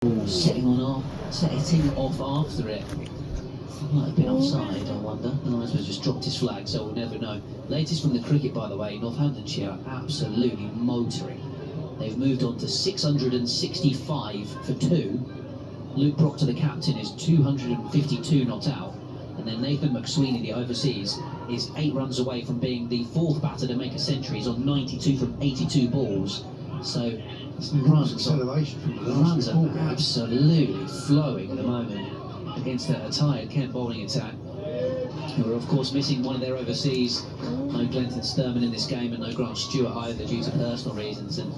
setting off after it. Might have been offside, I wonder. The linesman's just dropped his flag, so we'll never know. Latest from the cricket, by the way, Northamptonshire are absolutely motoring. They've moved on to 665 for 2. Luke Proctor, the captain, is 252 not out. And then Nathan McSweeney, the overseas, is 8 runs away from being the 4th batter to make a century. He's on 92 from 82 balls. So runs are absolutely flowing at the moment against a tired Kent bowling attack, who are of course missing one of their overseas. No Glenton Sturman in this game and no Grant Stewart either due to personal reasons, and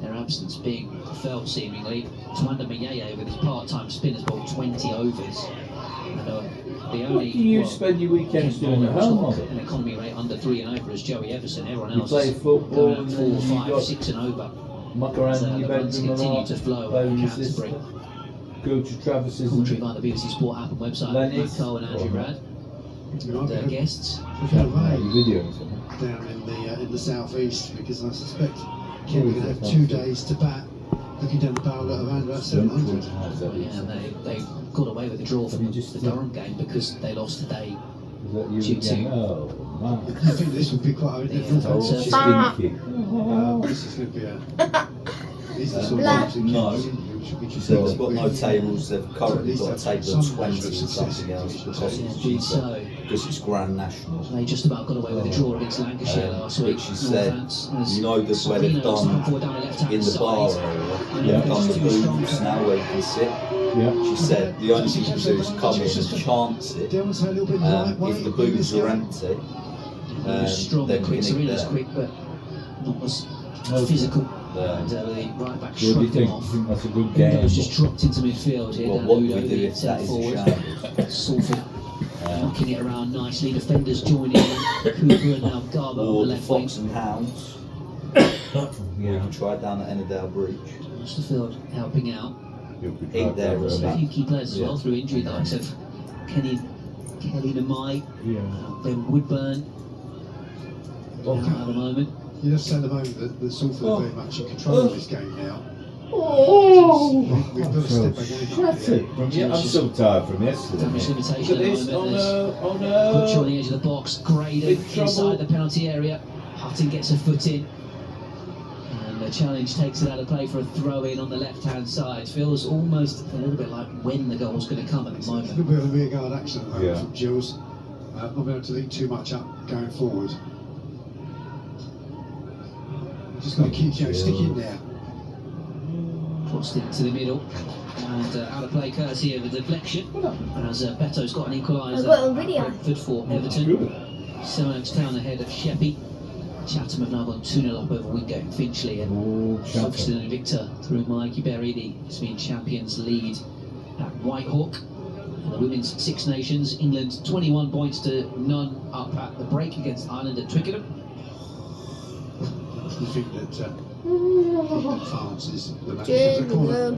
their absence being felt seemingly. Twanda Mayeye with his part-time spinners bowled 20 overs. And, the only, what do you spend your weekends doing at home? An economy rate under 3 and over is Joey Everson. Everyone you else play football and 4, 5, 6 and over. Muck around in your bedroom continue to flow at Canterbury. Go to Travis's. Commentary via the BBC Sport app and website. Matt Cole and Andrew Rad. And guests. Down in the southeast, because I suspect Kent are going to have 2 days to bat. Looking down the barrel at around about 700. Yeah, they got away with the draw from the Durham game because they lost today. Due to I think this would be quite a different. This is going to be a. These are sort of no. She said they've got no tables, they've currently got a table of 20 and something else because it's Grand National. They just about got away with the draw against Lancashire last week. She said, you know, the where they've done in the bar area, they've done the booths now where you can sit. She said the only thing you can do is come in and chance it. If the booths are empty, then quick, Serena's quick, but not as physical. And the right back shrugged him off. That's a good game. Udo's just dropped into midfield here. Well, what do we do if that is forward. a shambles? Salford knocking it around nicely. Defenders joining in. Cooper and now Garber on Or the the left wing. Fox and Hounds. We tried down at Ennerdale Breach. Westerfield helping out. Eight there A few key players as well through injury, the likes of Kelly Namai, Ben Woodburn out at the moment. You just say at the moment that Salford are very much in control of this game now. We've got to step back I'm so tired from yesterday. Damage limitation at the moment. Oh no! Butcher on the edge of the box. Graydon inside the penalty area. Hutton gets a foot in. And the challenge takes it out of play for a throw in on the left hand side. Feels almost a little bit like when the goal's going to come at the moment. A little bit of a rear guard action at the moment from Gilles. Not being able to leak too much up going forward. Just got to keep stick in there. Crossed into the middle and out of play courtesy of a deflection. As Beto's got an equaliser. Brentford for Everton. Sevenoaks Town ahead of Sheppey. Chatham have now gone 2-0 up over Wingate and Finchley, and Folkestone and Victor through Mikey Berry. The Isthmian champions lead at Whitehawk. And the women's Six Nations, England 21 points to none up at the break against Ireland at Twickenham. You think that France is the match of the corner?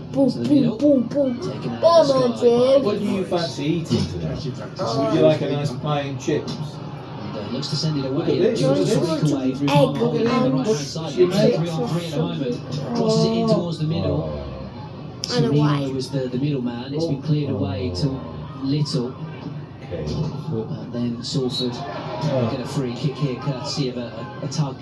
What do you fancy eating today? Would you like a nice pie and chips? Looks to send it away. Look at this. Away through Palmer holding on the right hand side. 3 on 3 at the moment. Crosses it in towards the middle. Sereno was the middle man. It's been cleared away to Little. And then Salford get a free kick here, courtesy of a tug.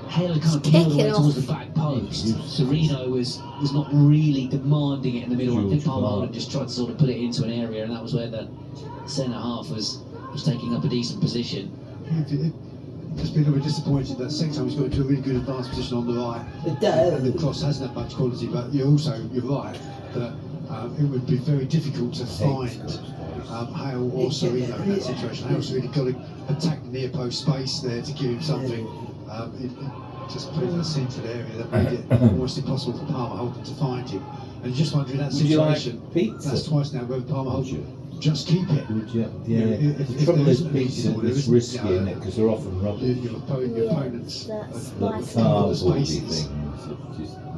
Hale kind of peeled away towards the back post. Sereno was not really demanding it in the middle. I think Palmer Holden just tried to sort of put it into an area, and that was where the centre half was taking up a decent position. Just been a bit disappointed that second time he's got into a really good advanced position on the right. And the cross hasn't that much quality, but you're right that it would be very difficult to find Hale or Sereno in that situation. Hale's really got to attack the near post space there to give him something. Just put it in a central area that made it almost impossible for Palmer Holden to find him. And you just wonder in that situation, that's twice now, whether Palmer Holden just keep it. The trouble is pizza is risky, isn't it? Because they're often rubbish. Your opponents have got the spaces.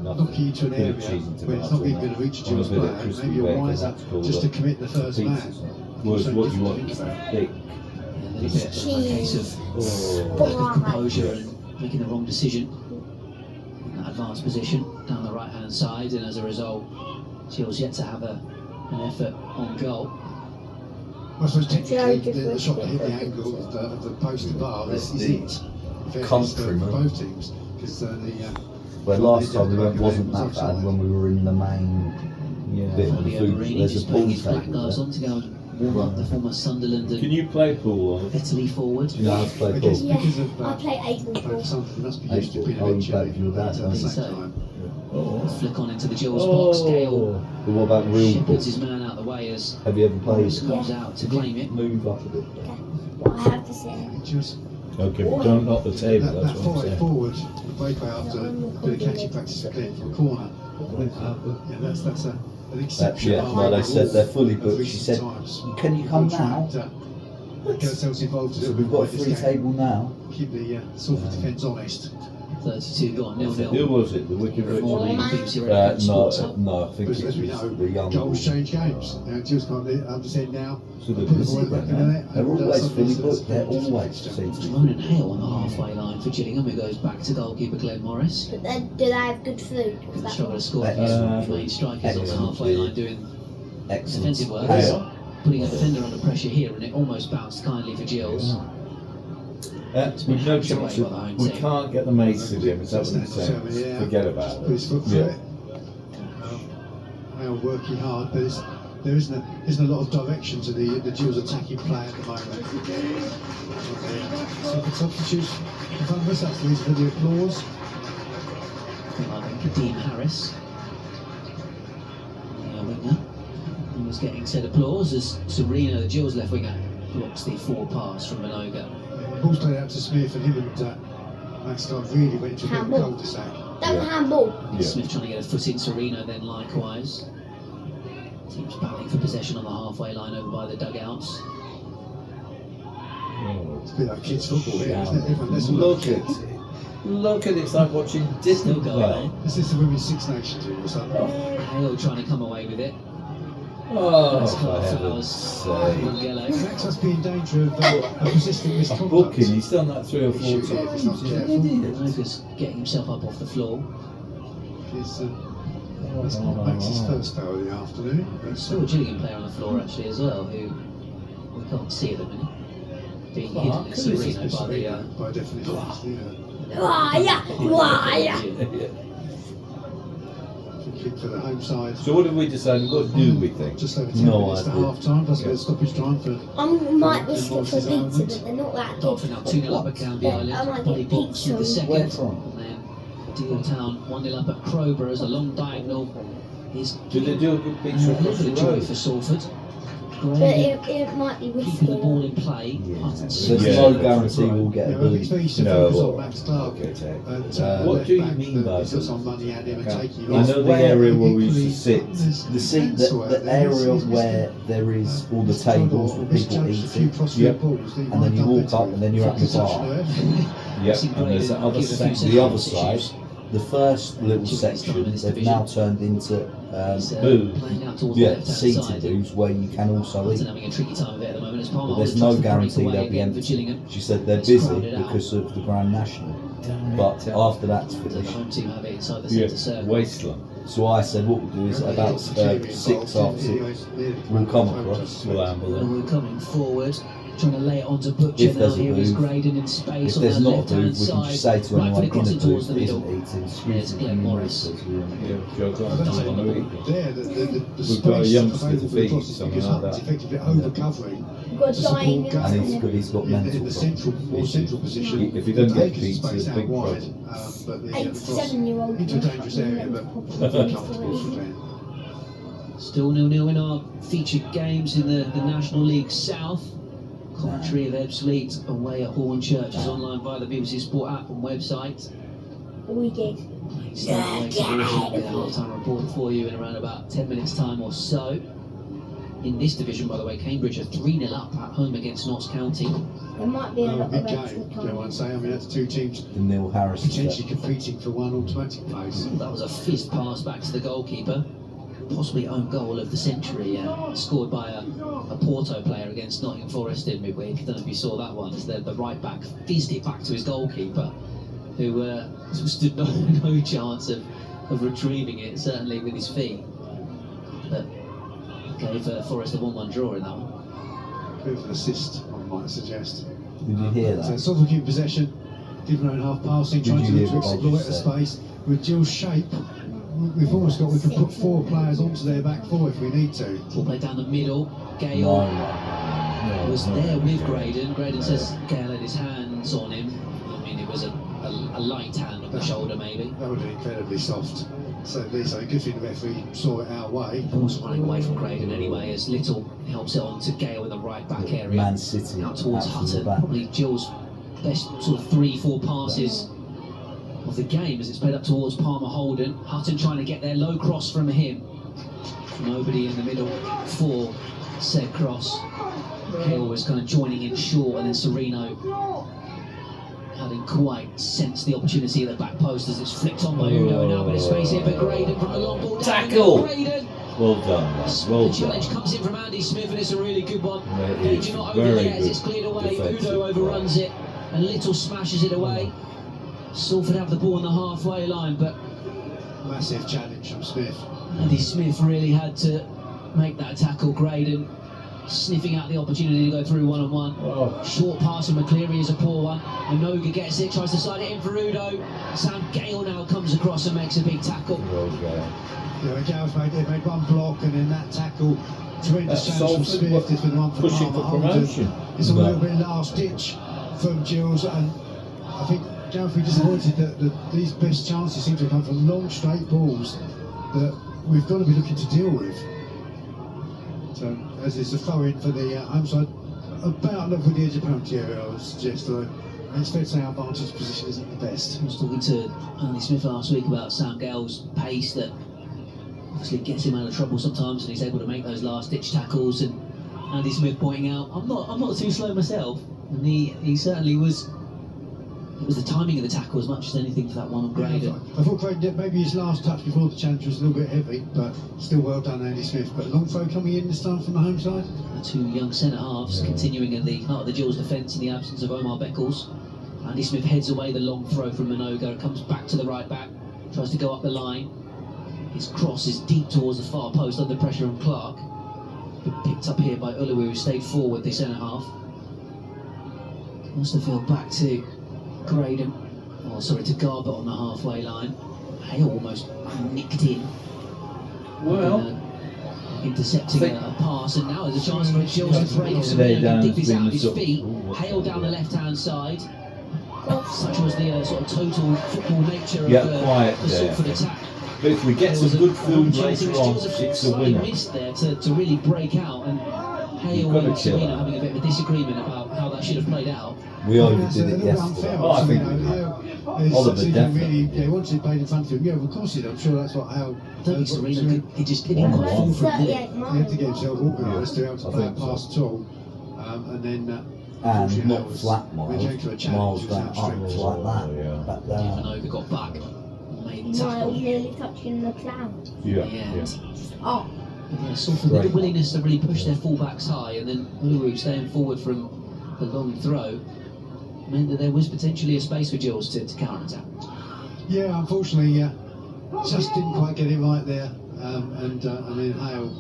Knocking into an area where it's not even going to reach a Gilles player. Maybe you're wiser just to commit the first man. Whereas what you want is thick. A case of composure and making the wrong decision in that advanced position down the right hand side, and as a result Gilles yet to have an effort on goal. I suppose technically the shot that hit the angle of the post bar is it. Countryman. For both teams. Because Well, last time we went wasn't that bad when we were in the main bit of the Fabio food. Marini There's a just pool putting his black table gloves there. on to go and warm up the former Sunderland Can and you play pool? Italy forward. You know how to play I pool? guess Yeah, because of I play 8 ball. both something must be used to being Oh, you eventually played with your dad, at the don't same you? time. Oh. Flick on into the Gilles box. Gale But what about real pool? shepherds his man out the way as Have you ever played? Morris comes out to claim it. Move up a bit. What I have to say. Just Okay, but don't knock the table, that that's what I'm fight saying. forward, the breakaway after a bit of catching practice for Glenn from the corner. Yeah, that's an exceptional. Yeah, well, they said they're fully booked. She said, can you come now? Get ourselves involved. So we've got a free table now. Keep the Salford defence honest. 32 gone, 0-0. Who was it? The Wicked Rich? Morning, BBC Radio Sports Hub. No, I think But it as we was know, the young goals change games. Gilles can't understand now. So Put the the ball back in the net. They're and, always something fully that's- booked. They're always seem to be. Ronan Hale on the halfway line for Gillingham, who goes back to goalkeeper Glenn Morris. But then, do they have good food? Is that Struggle to what? score Excellent. his main strikers on the Excellent. halfway line doing Excellent. defensive work. Hale. Putting a defender under pressure here, and it almost bounced kindly for Gilles. We've no chance. We can't get the mates again. Is that what you're saying? Forget about Put his it. foot through Yeah. it. They are working hard, but there isn't a lot of direction to the Gilles attacking play at the moment. So the substitutes in front of us, that's the reason for the applause. Like Dean Harris, the winger, he was getting said applause as Serena, the Gilles left winger, blocks the forward pass from Minoga. Ball's played out to Smith, and him and Max Scott really went to a bit of a Handball. cul-de-sac. That was handball. Yeah. Smith trying to get a foot in, Serena then likewise. Teams battling for possession on the halfway line over by the dugouts. It's a bit like kids' football here, isn't it? Everyone, let's Look at it. Look at it. It's like watching Disney Still going play. on. Is this the Women's Six Nations or something? Hale trying to come away with it. Oh, That's for Clark heaven's Flowers. sake. Mugello. Max must be in danger of a persistent A misconduct. booking. He's done that 3 or 4 He should, if he's not times. He's an careful. idiot. Minoga's getting himself up off the floor. That's Max's first foul of the afternoon. There's still a Gillingham player on the floor actually as well, who we can't see at the minute. Being hidden is Serena by the by definition. Yeah. Why, yeah, why, yeah. Kick for the home side. So what have we decided? What do we think? Just over 10 No minutes to idea. half time, plus a bit of stoppage time for. I might risk it for pizza, but they're not that Dolphin good. up 2-0 up at Canby Yeah, I Island. might Buddy get Box with the pizza. Where second. from? And then Deal Town 1-0 up at Crowborough as a long diagonal is Do they do a good a picture little across bit the of joy road? for Salford. But Graham it might be risky. keeping the ball in play. There's Yeah. no guarantee we'll get Yeah, a well, he's boot. very used to No. focus on Max Clark. Okay, take. But, What left do you back mean that by he's got that? some money at him and Okay. taking I off. know the area where we used to Equally, sit. there's The seat, pencil out the there. area He's where there is all the tables where people misjudged a eat few it, crossfield Yep. balls that he and might then you have walk done up better. and then you're at the Such bar. an earth. Yep, and there's that other Give a few section. The other substitutes. side, the first little section, they've now turned into He's, Boo. playing out towards the yeah, left-hand seated side. booths where you can also Bolton eat. having a tricky time of it at the moment as Palmer But there's tries no to break guarantee away they'll be again for empty. Gillingham. She said they're It's busy crowded out. because of the Grand National, but after that's So the finished. home team have it inside the Yeah, centre circle. wasteland. So I said what we'll do is about 6 after 6, we'll come across. We'll amble And in. we're coming forward, trying to lay it onto Butcher. If Now there's a here is booth, Graydon in space If on there's the not a left-hand booth, we can side. just say to Right anyone foot in the crossing towards booth the isn't middle. eating, There's excuse me, Glenn Morris. Yeah, Joe I Clark, don't I wanna think eat. there, the We've got a space youngster to available for the feed, crosses something because like Hunt's that. effectively over-covering You've got to support dying Gav and he's and good, he's got in mental the central, more issues. central position. If he doesn't get Taken pizza, space it's a out big wide, problem. but the cross 7-year-old into a dangerous area, but comfortable for Glenn. Still 0-0 in our featured games in the National League South. Commentary of Ebbsfleet away at Hornchurch is online via the BBC Sport app and website. we did. Start away to Horsham with a half-time report for you in around about 10 minutes' time or so. In this division, by the way, Cambridge are 3-0 up at home against Notts County. There might be a lot Big of extra game, time. don't want to say. I mean, that's two teams the Neil Harris potentially effect. competing for one automatic place. That was a fizzed pass back to the goalkeeper. Possibly own goal of the century, scored by a Porto player against Nottingham Forest in midweek. I don't know if you saw that one. As the right back fizzed it back to his goalkeeper, who stood no chance of retrieving it, certainly with his feet. But gave Forest a 1-1 draw in that one. Bit of an assist, I might suggest. Did you hear So that? Suffolk in possession, given own half passing, Did trying you to hear exploit what I a just said? space. With Jill's shape, we can put 4 players onto their back 4 if we need to. Ball played down the middle. Gale No, was no, there no, with no. Graydon. Graydon No. says Gale had his hands on him. I mean, it was a light hand on the shoulder, maybe. That would have been incredibly soft. So at least a good thing the referee saw it our way. Ball's running away from Graydon anyway, as Little helps it on to Gale in the right back area. Man City Out towards out from the Hutton. back. Probably Gill's best sort of 3-4 passes of the game as it's played up towards Palmer Holden. Hutton trying to get their low cross from him. Nobody in the middle for said cross. Hill was kind of joining in short, and then Sereno hadn't quite sensed the opportunity at the back post as it's flicked on by Udo. Now a bit of space here for Graydon from the long ball. Tackle! Graydon! Well done, man. Well The challenge done. comes in from Andy Smith, and it's a really good one. Yeah, it is. Gaging not over Very there as good it's cleared away. defensive Udo overruns it, and Little smashes it away. Salford have the ball on the halfway line, but Massive challenge from Smith. Andy Smith really had to make that tackle. Graydon sniffing out the opportunity to go through 1-on-1. Oh. Short pass from McCleary is a poor one. Onoga gets it, tries to slide it in for Udo. Sam Gale now comes across and makes a big tackle. Well done. You know, Gale's made one block, and then that tackle, tremendous That's challenge from Salford Smith. This was one for pushing Palmer for Holden. promotion. It's a No. little bit last ditch from Gills, and I think Gale will be disappointed that these best chances seem to come from long straight balls that we've got to be looking to deal with. So as it's a throw in for the home side, about level with the edge of penalty area, I would suggest. Though it's fair to say our vantage position isn't the best. I was talking to Andy Smith last week about Sam Gale's pace that obviously gets him out of trouble sometimes, and he's able to make those last ditch tackles. And Andy Smith pointing out, I'm not too slow myself, and he certainly was. It was the timing of the tackle as much as anything for that one on Graydon. I thought Graydon, maybe his last touch before the challenge was a little bit heavy, but still well done, Andy Smith. But long throw coming in this time from the home side. The 2 young centre halves continuing in the heart of the Gills defence in the absence of Omar Beckles. Andy Smith heads away the long throw from Minoga, comes back to the right back, tries to go up the line. His cross is deep towards the far post under pressure from Clark. But picked up here by Uluwu, who stayed forward, the centre half. Wants to feel back to Graydon, to Garbutt on the halfway line. Hale almost nicked in. Well, intercepting a pass, and now there's a chance for Gills to break. Today Sereno can Dan's dig this been out of his sort of- feet. Ooh, Hale down the left-hand side. Such was the sort of total football nature Yeah, of quiet the there. Salford attack. but if we get There was some a- good food opportunity later which on, Gills have it's a slightly winner. missed there to really break out, and Hale You've got to and chill Sereno out. having a bit of a disagreement about how that should have played out. We That's a overdid it little bit yesterday. unfair. Oh, I think you we know, did. Hale Oliver seemed to definitely. really, he wanted it played in front of him. Yeah, of course he did. I'm sure that's what Hale. I don't think Sereno he just didn't quite fall for it, did he? 38 He had to get miles. himself organised to be able to I play think a pass at all, and then. And unfortunately, not Hale was flat miles, rejected to a challenge, miles he was back outstripped. upwards like that. Yeah. Back down. Minoga got back, made the Miles tackle. nearly touching the cloud. Yeah, Yeah. yeah. Oh, Yeah, Salford Great. the willingness to really push their full-backs high, and then Uluwu staying forward from the long throw meant that there was potentially a space for Gills to counter-attack. Yeah, unfortunately, just didn't quite get it right there, and then Hale.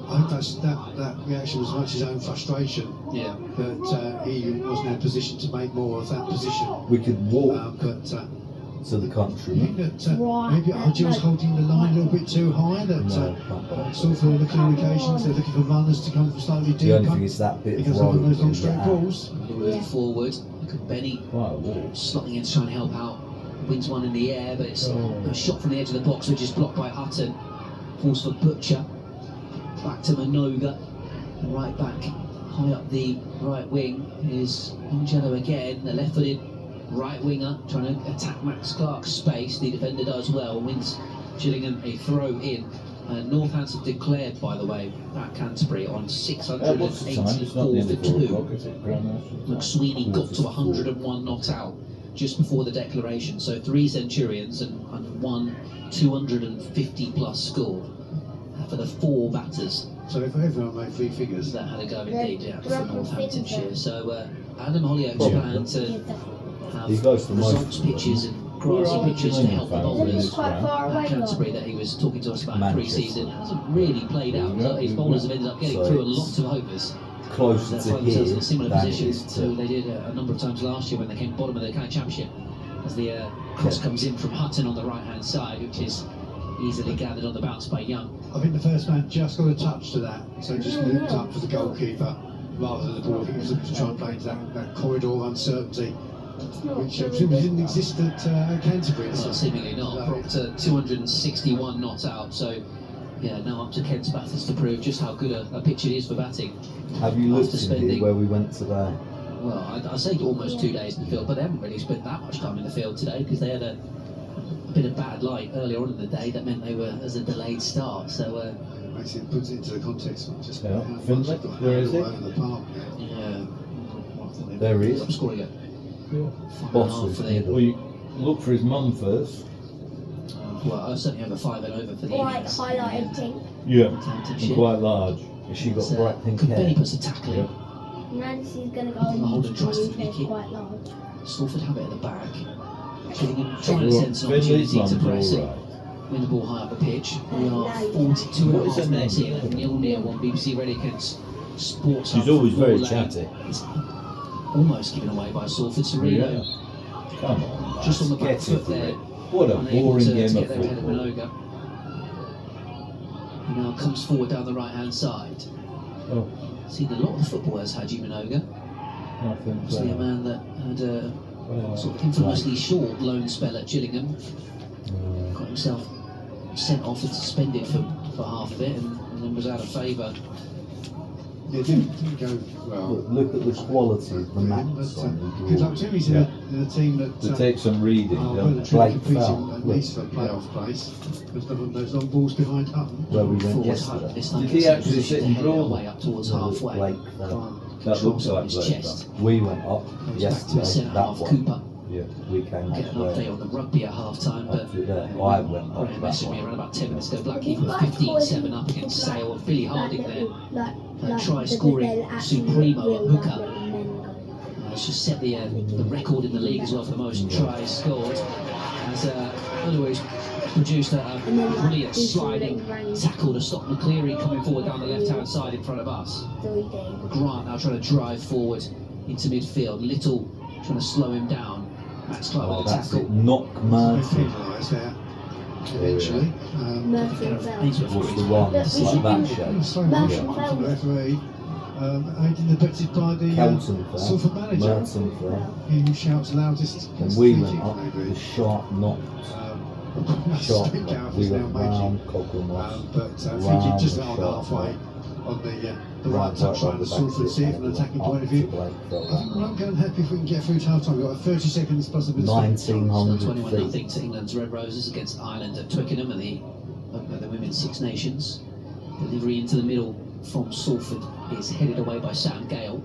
I think that reaction was as much his own frustration Yeah. that he wasn't in a position to make more of that position. We could walk But to the I country. think that Right. maybe Gills holding the line a little bit too high. That No, Salford are looking at indications. They're looking for runners to come from slightly the only deeper thing is that bit of because of road those long in straight the balls. Moving Yeah. forward, look at Benny Quite a walk. slotting in to try and help out. Wins one in the air, but it's Oh. a shot from the edge of the box, which is blocked by Hutton. Falls for Butcher. Back to Minoga. And right back, high up the right wing, is Angelo again, the left-footed right winger, trying to attack Max Clark's space. The defender does well, wins Gillingham a throw in. Northampton declared, by the way, at Canterbury on What's the time? It's not 684 nearly for 4 2. o'clock, is it? Grand National? McSweeney got to 101 not out just before the declaration. So 3 Centurions and 1 250 plus score for the 4 batters So if everyone made 3 figures, that had a go Yeah, indeed, yeah, for Greg Northamptonshire. Fincher. So Adam Hollyoak's Yeah. plan to yeah, have He goes for most results of them. pitches and grassy pitches to help the They're bowlers. quite far away. Canterbury that he was talking to us about Manchester. pre-season hasn't really played out. His bowlers have ended up getting So through a lot it's of overs. Closer They to find themselves in here a similar than it position is to to. they did a number of times last year when they came bottom of the kind of championship. As the cross comes in from Hutton on the right-hand side, which is easily gathered on the bounce by Young. I think the first man just got a touch to that, so just looped up for the goalkeeper rather than the ball. I think he was looking to try and play into that corridor of uncertainty, which presumably didn't exist at Canterbury. Well, seemingly not. Brought to 261 not out, so yeah, now up to Kent's batters to prove just how good a pitch it is for batting. Have you looked After in spending- here where we went today? Well, I say almost 2 days in the field, but they haven't really spent that much time in the field today because they had a bit of bad light earlier on in the day that meant they were as a delayed start. So Puts it into the context of just Yeah. how much Finlay, they've got where is all it? over the park. yeah, There he is. I'm scoring it. Bosses. For the, Well, you look for his mum first. well, certainly over 5 and over for the Quite innings. highlighted pink. Yeah. Talented And shit. quite large. Has she got So, bright pink could hair? Benny puts a tackle in. Nancy's gonna go and Holden use tries to the nick it. quite large. Salford have it at the back. Gillingham trying to Well, sense an Finley's opportunity mum's to press it. all right. Win the ball high up the pitch. We are What 42 and is a half her minutes name? in. 0-0 on BBC Red against Sports. She's Hub always from very Moor Lane. chatty. It's almost given away by Salford. Sereno Yeah. Come on, just on the back get foot it. there. What a Unable boring to game get of there ahead of football. Minoga. He now comes forward down the right hand side. Oh, Seen a lot of footballers, Haji Minoga. nothing. Obviously a man that had a sort of infamously short loan spell at Gillingham. Got himself sent off and suspended for half of it and then was out of favour. Yeah, didn't go well. Look at the quality of the But, maps on good the luck to him. He's in the team that To take some reading, are don't well they? and truly Blake competing fell. at least for playoff place. Because those long balls behind Hutton. where we went Forward yesterday. this time Did he gets in actually position sit to and head draw it them? away up towards halfway. Blake Try fell. and That control looks some like of his Blake chest. We went up Goes back to yesterday. centre That half way. Cooper. Yeah. We came Get up an update there. on the rugby at half time, but Up to there. I went up Graham that messaged me way. around about 10 minutes ago. Blackheath You've were got 15-7 up against like- Sale and Billy Harding there. Like try the- scoring they'll actually Supremo will at like hooker. little men go. It's just set the record in the league as well for the most tries scored. As Underwood's produced a brilliant sliding tackle to stop McCleary coming forward down the left-hand side in front of us. 3 days. Grant now trying to drive forward into midfield. Little trying to slow him down. Max Clark Oh, with the that's tackle. it. Knock Been Murphy penalised there eventually. Murphy Kind of fell. Ainsworth was for the his one But we like should that do- shape. Sorry, Murphy from fell. the referee. Aided and abetted by the Kelton fell. Salford manager. Merton fell. He who shouts loudest. And gets we the went kick, up maybe. the sharp knocked. Sharp Sharp knocked. We is now went making. round Cockermoss. But I think round just the about sharp halfway knock. on the right touchline the of Salford. See it from an attacking point of view. I think we're not going happy if we can get through to half time. We've got 30 seconds plus a bit of 1900 21 feet. to England's Red Roses against Ireland at Twickenham at the Women's Six Nations. Delivery into the middle from Salford is headed away by Sam Gale.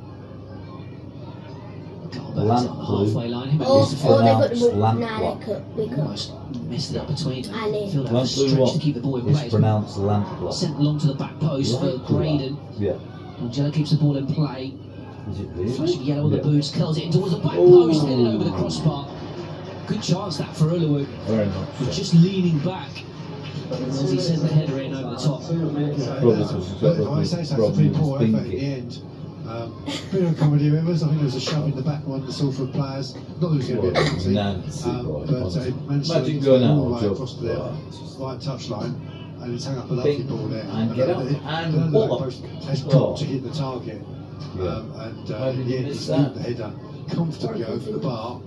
Garber's on the halfway line. He Oh, managed to they got the pronounced ball. lamp Nah, block. they could. We could. almost messed it up between them. And it- Filled out a Lamp blue stretch what? to keep the ball in It's place. pronounced lamp block. Sent along to the back post for Lamp block. Graydon. Yeah. Angelo keeps the ball in play. Is it this? Flashing yellow on the Yeah. boots, curls it in towards the back Oh. post, headed over the crossbar. Good chance that for Uluru, Very but much. just leaning back as he sent the header in over the top. Probably because he's got If I say so, it's a problem pretty with poor his effort in the thinking. end. Bit of comedy errors. I think there was a shove in the back of one of the Salford players. Not that it was going to be a penalty, Nancy, boy, but honestly. it managed to Imagine get going all out the on way job. across to their right touchline, and it's hung up a lovely Big ball there. and get up and the wallop. post has dropped Oh. to hit the target, Yeah. and How did in you the end, miss he's that? moved the header comfortably over the bar.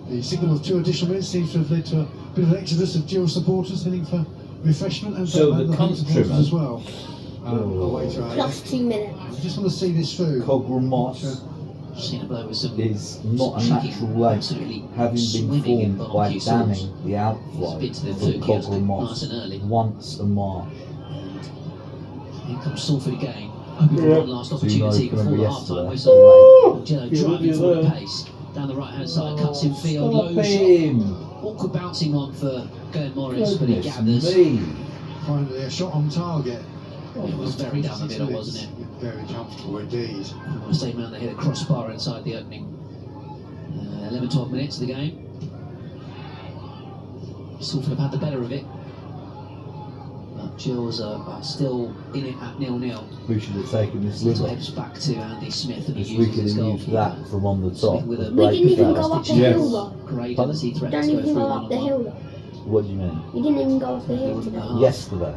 The signal of 2 additional minutes seems to have led to a bit of an exodus of Gill supporters heading for refreshment and So for the home supporters countryman- as well. Away to our Plus left. 2 minutes. I just want to see this through. Cockermoss Seen a blow with some is not a cheeky, natural lake, absolutely having been swimming in formed by barbecue sauce. damming the It's outflow been to the of food kiosk nice Cockermoss and early. once a marsh. Here comes Salford again. Hoping for one last opportunity before the half-time whistle. Jello driving forward at pace. Down the right-hand side, cuts in field, Stop low shot. him! Awkward bouncing one for Glenn Morris, but he Goodness gathers. me! Finally, a shot on target. It was very down the middle, wasn't it? Very comfortable indeed. The same man that hit a crossbar inside the opening 11-12 minutes of the game. Salford have had the better of it. But Gills are still in it at 0-0. We should have taken this Little limit. heads back to Andy Smith, and Because he we uses could his have goal. used that from on the top. With a We didn't even go up the Yes. hill though. Great Pardon? as he You threatens don't to go even through go up the hill though. What do you mean? You didn't even go up the hill today. Yesterday,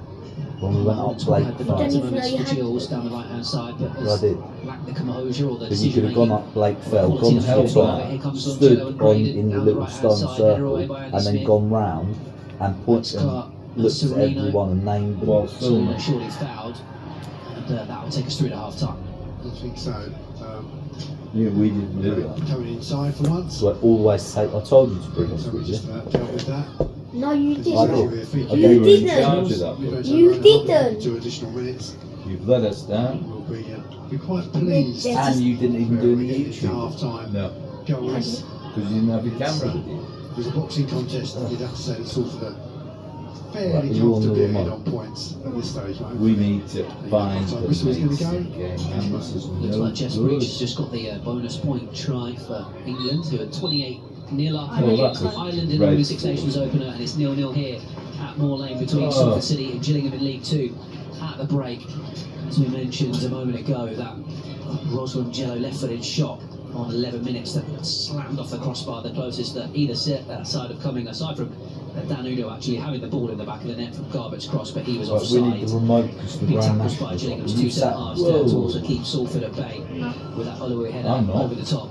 when we went up Blake Had the Fell. right Don't even know moments you for had Gills to. down the right hand side, but Well, I did. lacked the composure or the Because you could decision have gone making. up Blake Fell, Quality gone of hell football. Here back, comes stood Angelo and on Braden in the down the little right-hand stone side, header circle, away by Andy and then Smith. gone round and That's and Clark and looked at Sereno. everyone and named them. Well, surely fouled, and that will take us through to half time. I think so. Yeah, we didn't do that. Coming inside for once. So I always say, I told you to bring us So we with you. just dealt with that. No, you I didn't. did. You I didn't. you were in charge of that. We're going bit. to You run didn't. 2 additional minutes. You've let us down, We'll be quite pleased. Yeah. and you didn't even do when we any get to half YouTube. time. No, Goals. because you didn't have your camera with you. It was a boxing contest. You'd have to say it's Salford are Right, fairly you all know comfortably them ahead all. on points at this stage, mate. We need to find the Whistle's mates gonna go. again, and this is Looks no like Jess good. Breach has just got the bonus point try for England, who are 28-0 up Oh, that against was Ireland in great. the Six Nations opener, and it's 0-0 here at Moor Lane between Oh. Salford City and Gillingham in League Two. At the break, as we mentioned a moment ago, that Rosalind Jello left-footed shot on 11 minutes that slammed off the crossbar, the closest that either side of coming, aside from Dan Udo actually having the ball in the back of the net from Garbutt's cross, but he was Right, we need offside. the remote because the Big Grand tackles by Nationals. Gillingham's You two sat- centre-halves to also keep Salford at bay with that Holloway header I'm not. over the top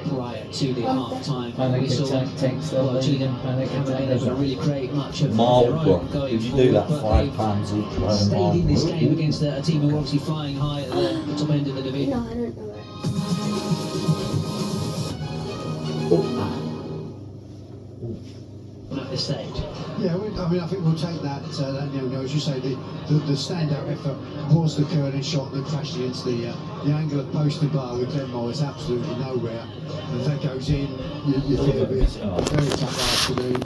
prior to the half-time Panic whistle. attack, text Well, up, Gillingham panic haven't been attack. able to really create much of their Marlborough. own going If you forward, do that but £5 they've each, stayed in this game Marlborough. against a team who are obviously flying high at the top end of the division. No, I don't know it. At this stage. Yeah, I think we'll take that. As you say, the standout effort was the curling shot that crashed against the angle of post and bar with Glenmore is absolutely nowhere. And if that goes in, you think it'll be a very tough afternoon.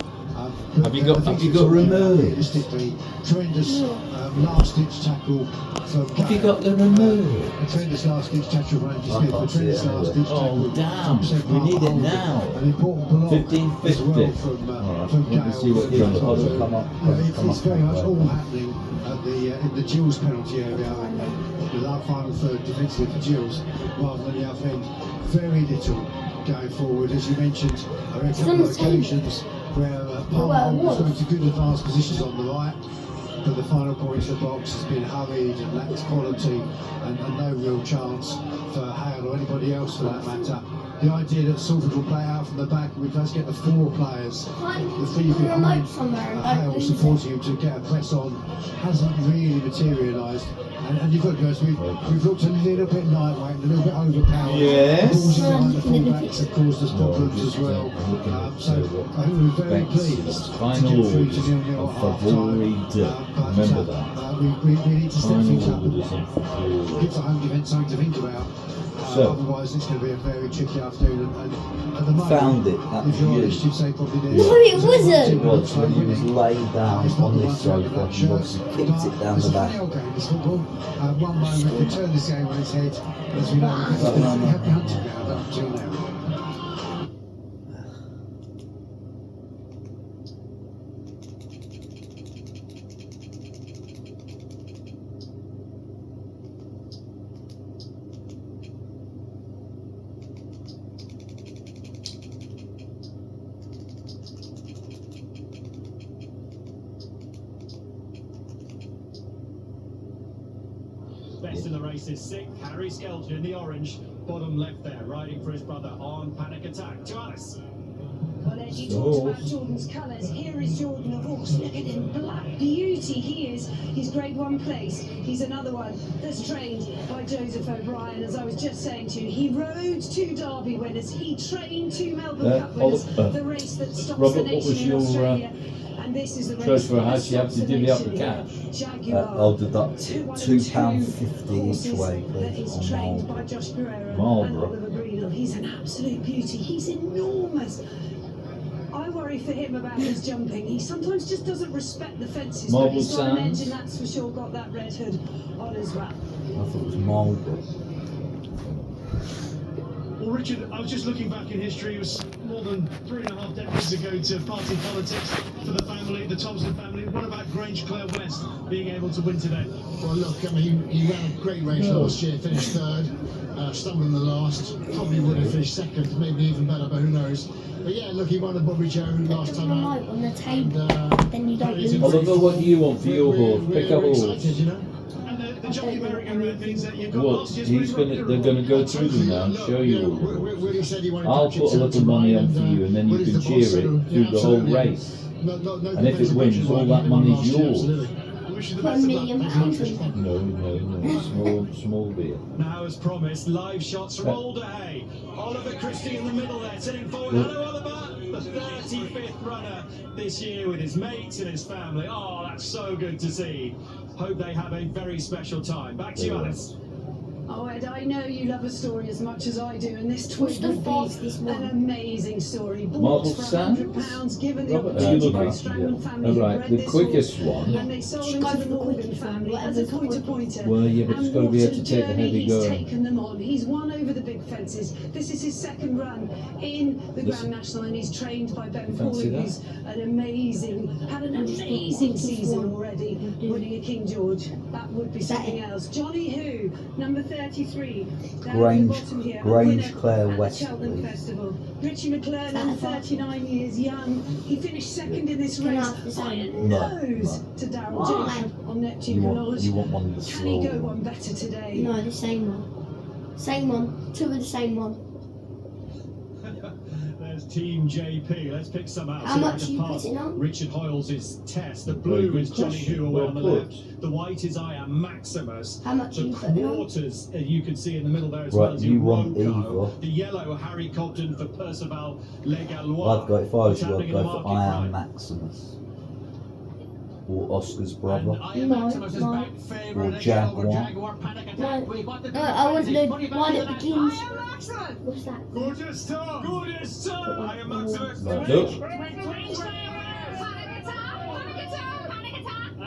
Have you got removed? Realistically, tremendous last-ditch tackle from Have you Gale. got the remote? A tremendous last-ditch tackle from Andy I Smith. can't A see it tremendous anyway. last-ditch Oh, tackle damn. from Seth We need it Holding. now. An important block 15.50. as well from Alright, from let me Gale. see what Gale So, does. Come up, it's very much all happening at in the Gills penalty area, with our final third defensively for Gills rather than the other end. Very little going forward, as you mentioned. There are a couple of occasions where Palmer was going to good advanced positions on the right, but the final point of the box has been hurried and lacks quality, and no real chance for Hale or anybody else for that matter. The idea that Salford will play out from the back, we does get the 4 players, the 3 behind Hale supporting him to get a press on, hasn't really materialised. And you've got to go, we've looked a little bit lightweight, a little bit overpowered. Yes. The balls behind the fullbacks have caused us problems as well. So I think we're very pleased Final to get through orders to 0-0 of at half February time. Day. Remember that. We need to step things Final up. orders of February. Give the home defence something to think about. So- Otherwise, it's going to be a very tricky afternoon. And at the moment, Found it, that if you're was you. honest, you'd say probably there. No, it wasn't. It was when he was laid down on this sofa. He obviously kicked it down the back. It's football. One moment we turn this game on its head, as we know, we haven't hunted ground up until now. Best in the race is 6th, Harry Skelton in the orange. Bottom left there, riding for his brother on Panic Attack. To Alice. Well, as you talked about Jordan's colours, here is Jordan the horse. Look at him, black beauty he is. He's grade 1 place. He's another one that's trained by Joseph O'Brien. As I was just saying to you, he rode 2 Derby winners. He trained 2 Melbourne Cup winners. The race that stops Robert, the what nation was in your, Australia. And this is the race choice for a that house? You have to stops the divvy up the nation cash. here. Jaguar. I'll deduct £2.50 each horses way, that please, is on trained Marlborough. by Josh Pereira and Marlborough. Oliver Greenhill. He's an absolute beauty. He's enormous. I worry for him about his jumping. He sometimes just doesn't respect the fences. Marble But he's got an Sands. engine, that's for sure, got that red hood on as well. I thought it was Marlborough. Well, Richard, I was just looking back in history. It was more than 3.5 decades ago to party politics for the family, the Thompson family. What about Grange Clare West being able to win today? Well, look, I mean, he ran a great race last year, finished third, stumbled in the last, probably would have finished second, maybe even better, but who knows. But yeah, look, he won a Bobby Joe last time out. Remote on the table, then you don't lose. Although what do you want for your horse? Pick a horse. Excited, you know? The jockey merry-go-round means that you've got What? last year's He's winner gonna. of They're the gonna go Royal through them now and show you all. Willie said he wanted I'll to put a little money on for you, and then you can cheer it through the whole race. And if it wins, all that money's yours. Put £1 million in. No. Small beer. Now, as promised, live shots from Alderhay. Oliver Christie in the middle there, sitting forward. Hello, Oliver, the 35th runner this year with his mates and his family. Oh, that's so good to see. Hope they have a very special time. Back to you, Alice. Oh, Ed, I know you love a story as much as I do, and this What's twig the would fastest be one? an amazing story. Marble Bought for Sands? £100, given the Robert, are you opportunity by looking? the Strangman family All who right, bred the this quickest horse, one. and they sold him Go to for the the Morgan quickest one, family as a whatever's the pointer. Well, yeah, but it's And gotta be what able a to take the journey heavy he's going. taken them on. He's won over the big fences. This is his second run in the Listen. Grand National, and he's trained by Ben fancy Pauling, that? who's had an amazing season already, winning a King George. That would be something else. Johnny Who, number 33. Grange Clare West, Cheltenham please. Festival. Richie McClernand, 39 years young. He finished second in this Can I race have the by a same? nose to Darryl Why? Jacob on Neptune Knowledge. You want one of the Can he slow go one ones. better today? No, the same one. Same one. Two of the same one. There's Team JP. Let's pick some out. How See much if I are you can pass putting on? Richard Hoyles' test. The Very blue good is Johnny question. Who away Well on the put. left. The white is I Am Maximus. How much are The you putting on? quarters you can see in the middle there as Right, well as you your want Rocco. either. The yellow Harry Cobden for Percival Legalois. I'd go, if I was What's you, I'd happening in the go for market, I Am right? Maximus. Or Oscar's And brother. I Am No, Maximus is no. back favourite Or again over Jaguar. Jaguar Panic Attack. No. We've got the No, I want the Money back one to that the begins. I Am Maximus. What's that? Gorgeous time! Gorgeous time! I Am Maximus! That's it. I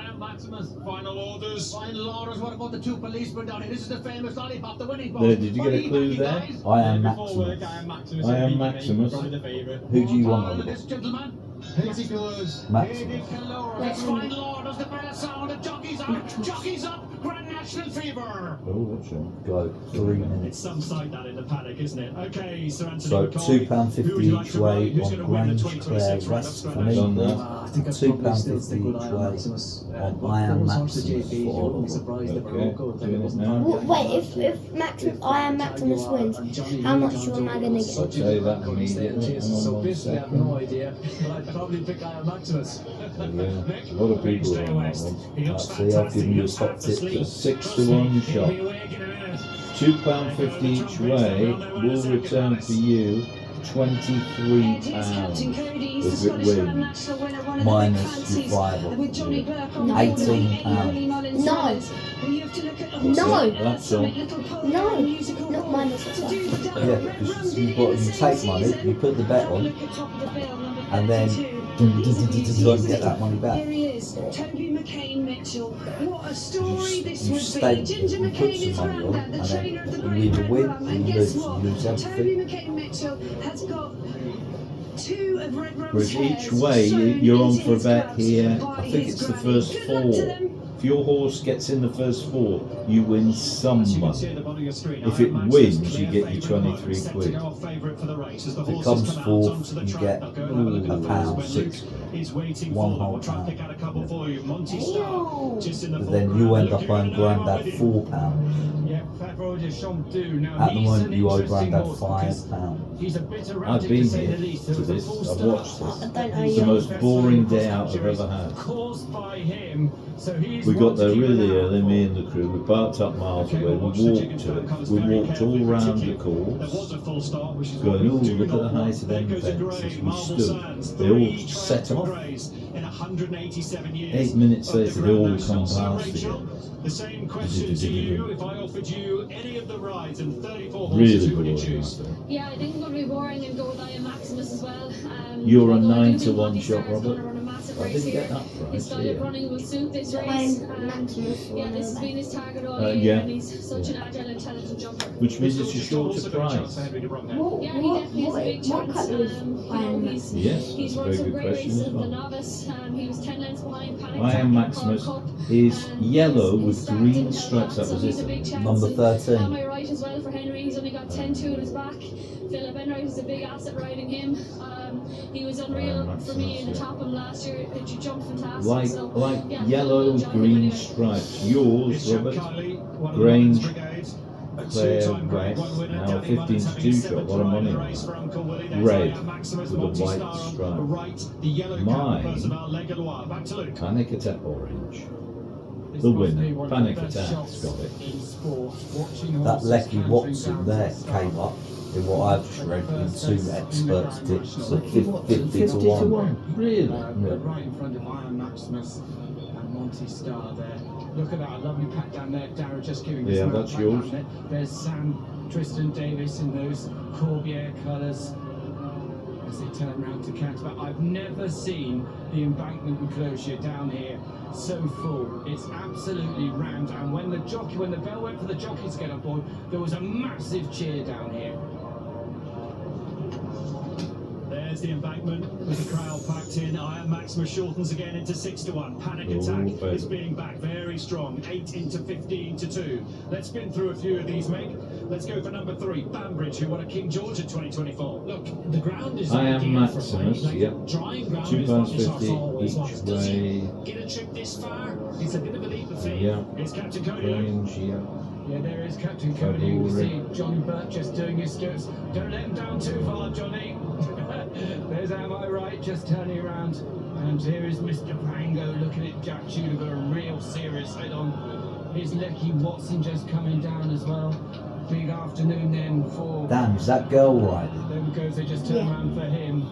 Am Maximus. Final orders. Final orders. What about the two policemen down here? This is the famous lollipop, the winning boss. There, did you get a clue there? I Am Before work, Maximus. I Am Maximus. I Am Beat me, Maximus. probably the favourite. Who do you want, Final Oliver? this gentleman. Hazy colours. Maximus. It's final orders. The better sound. The jockeys up. Jockeys up. Grand National Fever. Oh, that's right. Go 3 It's minutes. some sight that in the paddock, isn't it? Okay, Sir Anthony So McCoy. £2.50 Who would you like each to ride? way Who's on going to win the Grange Clare 2026 round West of for Grand me. Done that. I think I'd £2.50 probably still stick with each I Am way Maximus. on I Am Maximus JP, for you wouldn't be Oliver. surprised if Okay, Morocco if doing it it wasn't now. for Wait, if Maximus, I Am Maximus wins, how much am I gonna get? I'll tell you that immediately. Hang on So one basically, I have second. no idea, but I'd probably pick I Am Maximus. Yeah, a lot of people are on that one. He looks See, I've fantastic. given He you a looks top half tip. asleep. It's a 6 to Trust me, 1 he'll shot. be awake in a minute. £2.50 each way will return for you £23 if it wins. Minus your fiver. With Johnny Burke on £18. No. You have to look at No. That's all. No. Not minus the Yeah, because you take money, you put the bet on, and then you don't get that money back. Here he is, Toby McCain Mitchell. What a story this You would be. stake, Ginger you put McCain is some money on, granddad, the and trainer of the then Great you either Red win Rum. or And you guess lose. what? You lose Toby everything. McCain Mitchell has got 2 of Red Rum's Whereas each hairs way sewn you're on into for a his bet gloves here. by I think his it's the granny. first Good luck to 4. them. If your horse gets in the first 4, you win some As you can money. see at the bottom of your screen, If I it Am Maximus, wins, clear you get your favourite, 23 set to quid. go off favourite for the race. As the If it horses comes come out fourth, onto the you track, get they'll go and have a look at a the pound, horses when 6. Luke is waiting One for them. whole We'll try and pound. pick out a couple for you. Monty Star, just in the But then you foreground. end up Luke, owing you're gonna know Grandad with him. £4. Yeah, Fabro de Champdou. Now, At the he's moment, an you owe interesting Grandad horse because £5. he's a bit I've erratic been to say here the least. to There was a this. full I've start. watched this. I don't know It's the yet. most boring day out I've ever had. Caused by him, so he's We got one to there keep an really eye out early, for. me and the crew. We parked up miles Okay, away. we'll We watch the walked Jiggins to Bell it. comes We very walked carefully all for round the There was course, a full start, which is going, what we oh, do look at the not height want. of There them goes a fences. grey, We Marble stood. Sands, They all 3 set triumphant off. greys in 187 years. 8 minutes of the later, they Grand all National. come So, past Rachel, again. the same question to you. If I offered you any of the rides and 34 horses, Really who would you boring. choose? I think. Yeah, I think I'm going to be boring and go with I Am Maximus as well. You're a although I do 9 to think 1 Monty shot, Starr's Robert. going to run a massive of I race didn't here. get that His price, style of running will suit this race. Maximus Yeah, this has been his target all year, yeah. and he's such an agile, intelligent jumper. Which means it's a shorter price. Yeah, he definitely is a big chance. Yes, he's that's a run very some good great question races as at the well. novice. He was 10 lengths behind Panic I Am Maximus is yellow with green stripes. That was it. Number 13. Am I right as well for Henry? He's only got 10-2 in his back. Philip Enright is a big asset riding him. He was unreal for me in the Topham last year. He jumped fantastic. Like yellow with green stripes. Yours, Robert, Grange, Claire West, now 15 to 2 shot. What a money on that. Red with a white stripe. Mine, Panic Attack Orange. The winner, Panic Attack's got it. That Lecky Watson there came up in what I've just read in 2 experts' tips at 50 to 1. Really? Right in front of Iron Maximus and Monty Star there. Look at that lovely pack down there. Darragh just giving us that's yours. There's Sam Tristan Davis in those Corbière colours as they turn around to count. But I've never seen the embankment enclosure down here so full. It's absolutely rammed. And when the bell went for the jockeys to get on board, there was a massive cheer down here. There's the embankment with the crowd packed in. Iron Maximus shortens again into 6 to 1. Panic Attack is being back very strong. 8 into 15 to 2. Let's spin through a few of these, Meg. Let's go for number 3, Banbridge, who won a King George at 2024. Look, the ground is I Am ideal for Maximus, running. yep. Drying ground £2.50 each Does he way. get a trip this far? It's a bit of a leap of faith. Yeah. It's Captain Cody. Grange, yeah. Yeah, there is Captain Cody. We see Johnny Burt just doing his skirts. Don't let him down too far, Johnny. There's Am I Right just turning around. And here is Mr. Pango looking at Jack Tudor, got a real serious head on. Here's Lecky Watson just coming down as well. Big afternoon then for... Damn, is that girl riding? There goes, they just turn around for him.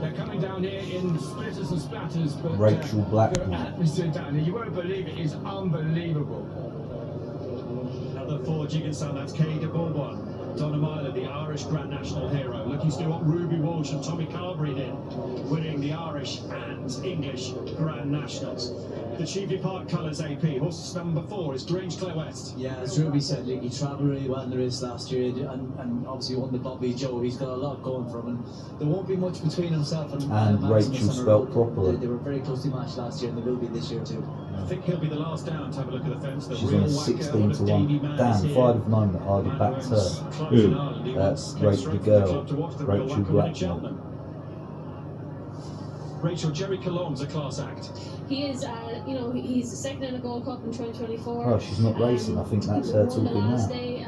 They're coming down here in splitters and splatters. But, Rachel Blackman. the atmosphere down here, you won't believe it, is unbelievable. Another 4 Jig and Son, that's Kay de Bourbon. Donna Myler, the Irish Grand National hero, looking to do what Ruby Walsh and Tommy Carberry did, winning the Irish and English Grand Nationals. The Cheveley Park colours AP. Horse number 4 is Grange Clare West. Yeah, as Ruby said, he travelled really well in the race last year and obviously won the Bobby Joe. He's got a lot going for him, and there won't be much between himself and Rachel Maximus spelt properly. They were very closely matched last year, and they will be this year too. I think he'll be the last down to have a look at the fence. The She's real on a whacker 16 of to Davy 1. Man Damn, is if here. I'd have known that, I'd have backed her. Who? Rachel the girl, Rachel Blackman. Rachel, Jerry Colom's a class act. He is, he's second in the Gold Cup in 2024. Oh, she's not racing. I think that's her won the talking last now. day,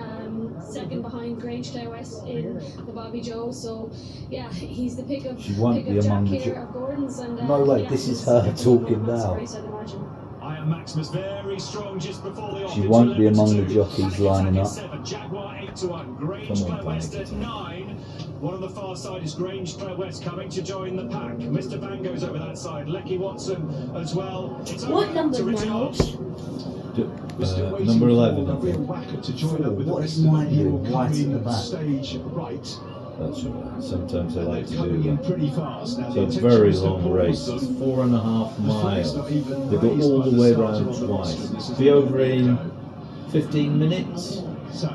second behind Grange Clare West in the Bobby Joe. So, yeah, he's the pick of She won't be Jack among the here of Gordon's. And, No way, yeah, this is he's her definitely talking gonna now. race, I'd imagine. Iron Maximus very strong just before the She won't be among the jockeys lining up. 7, Jaguar 8 to 1, Grange Come on, Clare West Panic at 9. One on the far side is Grange Clare West coming to join the pack. Mr. Bango's over that side, Lecky Watson as well. It's What over number to is Richard my Hobbs. We're still waiting Number for 11, the I real think. whacker to join up with the What rest is of mine them. He will doing come right at the in back? stage right. That's right. Sometimes I And like they're to coming do in that. pretty fast. Now, So the it's intention very is to long pause race. them. It's 4.5 The flag's miles. not even They go raised all by the way starter around on the twice. bottom. This is Be the over way they in go. 15 minutes. So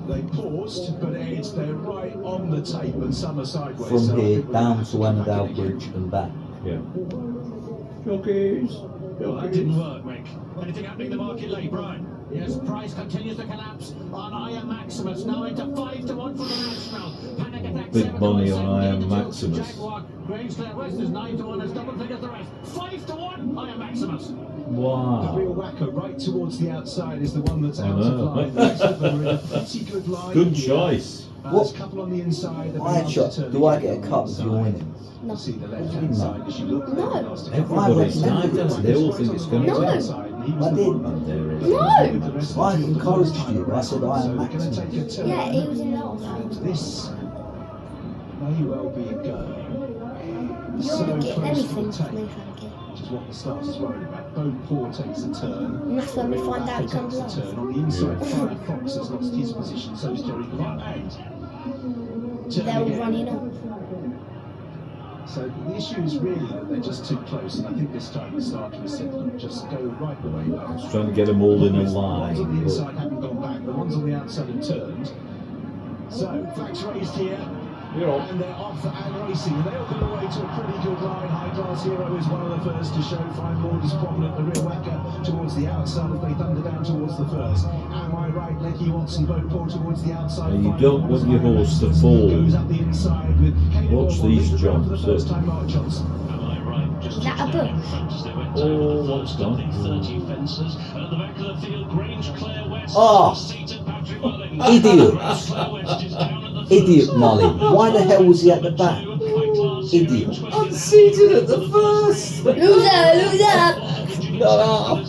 they paused, but they're right on the tape, and some are sideways. From so I here think we're down gonna to have come back Annandale in again. Bridge and back. Yeah. Jockeys. Well, that didn't work, Mick. Anything happening in the market late, Brian? Yes, price continues to collapse on Iron Maximus, now into 5 to 1 for the National. Panic Attack Big 7 money to on 1, Iron 17 to 2. Maximus. Jaguar, Grange Clare West is 9 to 1, as double figures the rest. 5 to 1, Iron Maximus. The Wow. real whacker right towards the outside is the one that's I out of know. line. The rest of them are in a pretty good line. Good here. choice. There's a couple on the inside. that I are shot. turning Do I in get on a the cut if you're inside. winning? No. See the left-hand side as you look. No. Everybody's dived us. They all think it's going to No. win. I did. And there it is. No! I encouraged you. I said I am Maximus. Yeah, he was in last. This may well be a go. You So don't get close to anything the from me, tape, Frankie. which is what the starter's worried about. Bone Poor takes a turn. And that's when we find out he Takes comes a last. turn. On the inside, Fire Fox has lost his position, so is Jerry Clark. And They're all running up. So the issue is really that they're just too close, and I think this time the starter is said to them, just go right the way back. Just trying to get them all in a The ones on the line. inside haven't gone back, the ones on the outside have turned. So, flags raised here. You're off. And they're off and racing. And they all got away to a pretty good line. High Class Hero is one of the first to show. Fine Lord is prominent. The real whacker towards the outside as they thunder down towards the first. Am I right? Lecky Watson both pull towards the outside. And you don't want your horse to fall. Goes up the inside with Watch these jumps. for the first time, Mark Johnson. Is that a book? Oh, what's gone? Ah! Idiots! Idiot Mullen. Why the hell was he at the back? Idiot. Unseated at the first! Loser! No!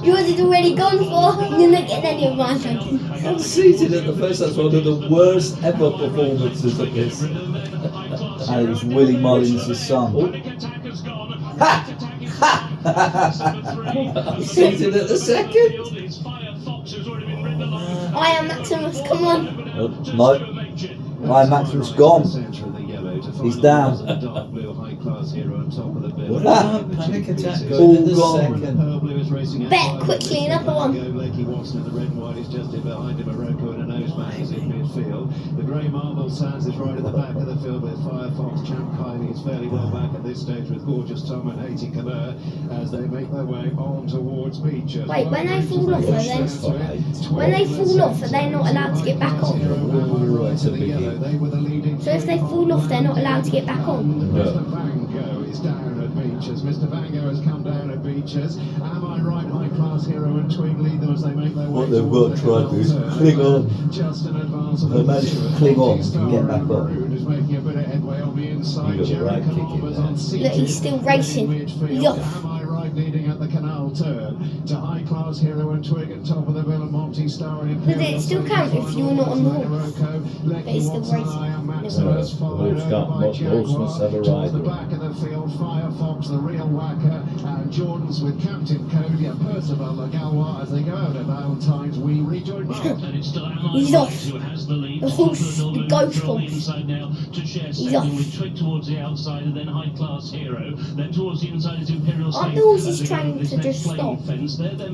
Yours is already gone for. You're not getting any of mine. Unseated at the first, that's one of the worst ever performances of this. And it was Willie Mullins' son. Ha! Ha! Unseated at the second? I am Maximus, come on. No. I am Maximus gone. He's down. What about Panic Attack All going in the gone. second? Bet quickly, another one. Lecky Watson in the red and white is just in behind him. Morocco and a noseman is in midfield. The grey marble sands is right at the back of the field with Firefox. Champ Kylie is fairly well back at this stage with Gorgeous Tom and Haiti Caleur as they make their way on towards Beecher. Wait, when they fall off, are they not allowed to get back on? So if they fall off, they're not allowed to get back on? Mr. Vango is down at Beechers. Mr. Vango has come down at Beechers. Am I right? High Class Hero and Twig lead them as they make their way. What they've got to try to do is cling on. Just an advance of They managed to cling on and get back up. is making a bit of headway on the inside. You got the right kick in there. Look, he's still racing. He's off. Am I right? Leading at the canal turn to High Class Hero and Twig at top of the bill and Monty Star and Does it still count if you're not on the horse? But it's still racing. The horse must have a Towards the rider. back of the field, Firefox, the real whacker, and Jordan's with Captain Cody and Percival Lagawa as they go out at Valentine's. We rejoin Mark. He's off. The horse, the ghost horse. He's off. Towards the outside and then High Class Hero. Then towards the inside is Imperial Aren't the horses trained to just stop?